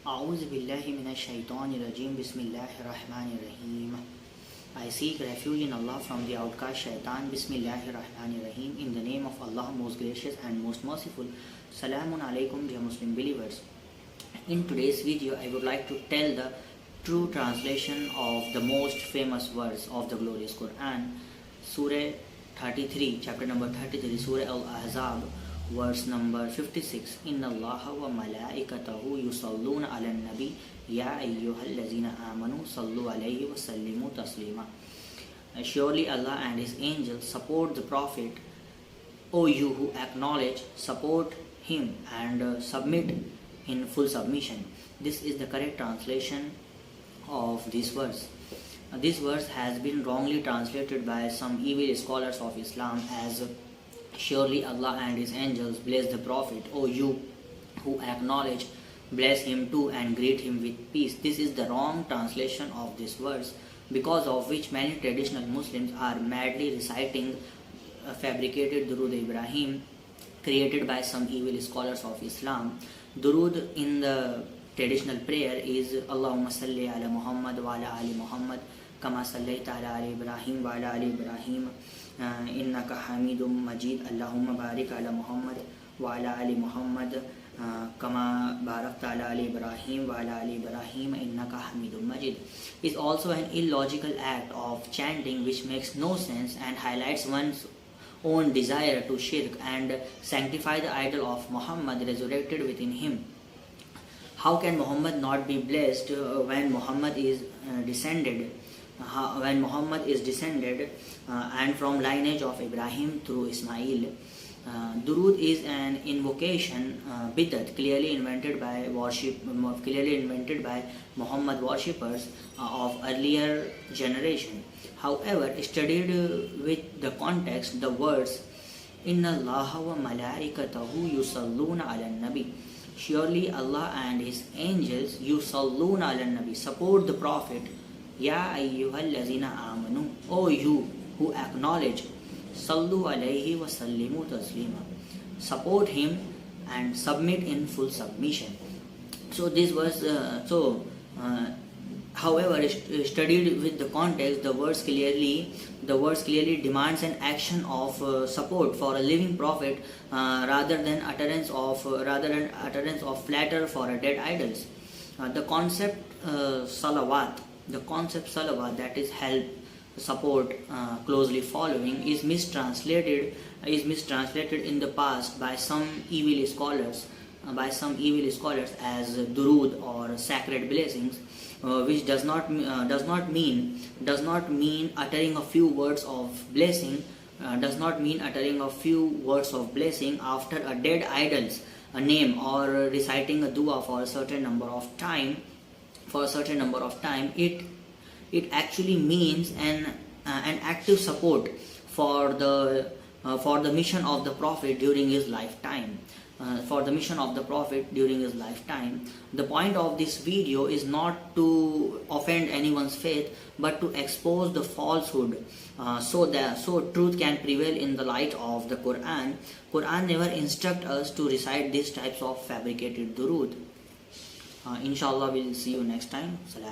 A'udhu billahi minash shaitanir rajim. Bismillahir rahmanir rahim. I seek refuge in Allah from the outcast shaitan. Bismillahir rahmanir rahim. In the name of Allah, most gracious and most merciful. Salamun alaikum, dear Muslim believers. In today's video, I would like to tell the true translation of the most famous verse of the glorious Quran, Surah 33, chapter number 33, Surah Al-Ahzab, verse number 56. Inna Allaha wa malaikatahu yusalluna ala nabi ya ayyuhallazina amanu sallu alayhi wa sallimu taslima. Surely Allah and His angels support the Prophet. O you who acknowledge, support him and submit in full submission. This is the correct translation of this verse. This verse has been wrongly translated by some evil scholars of Islam as surely Allah and His angels bless the Prophet. O you who acknowledge, bless him too and greet him with peace. This is the wrong translation of this verse, because of which many traditional Muslims are madly reciting a fabricated Durood Ibrahim created by some evil scholars of Islam. Durood in the traditional prayer is Allahumma salli ala Muhammad wa ala ali Muhammad kama sallaita ala ali Ibrahim wa ala ali Ibrahim innaka hamidum majid. Allahumma barik ala Muhammad wa ala ali Muhammad kama barakta ala ali Ibrahim wa ala ali Ibrahim innaka hamidum majid is also an illogical act of chanting which makes no sense and highlights one's own desire to shirk and sanctify the idol of Muhammad resurrected within him. How can Muhammad not be blessed when Muhammad is descended? And from lineage of Ibrahim through Ismail. Durood is an invocation, bidat, clearly invented by Muhammad worshippers of earlier generation. However, studied with the context, the words Inna Allaha wa malaikatahu yusalluna ala nabi. Surely Allah and His angels yusalluna ala nabi, support the Prophet. Ya ayyuhallazina amanu. O you who acknowledge, sallu alayhi wa sallimu taslima, support him and submit in full submission. So this was however, studied with the context, the verse clearly demands an action of support for a living prophet rather than utterance of flatter for a dead idols. The concept Salawat, that is help, support, closely following, is mistranslated in the past by some evil scholars as Durood or sacred blessings, which does not mean uttering a few words of blessing after a dead idol's name or reciting a dua for a certain number of time. It actually means an active support for the mission of the Prophet during his lifetime. The point of this video is not to offend anyone's faith, but to expose the falsehood, so truth can prevail in the light of the Quran. Quran never instructs us to recite these types of fabricated durood. Inshallah, we'll see you next time. Salam.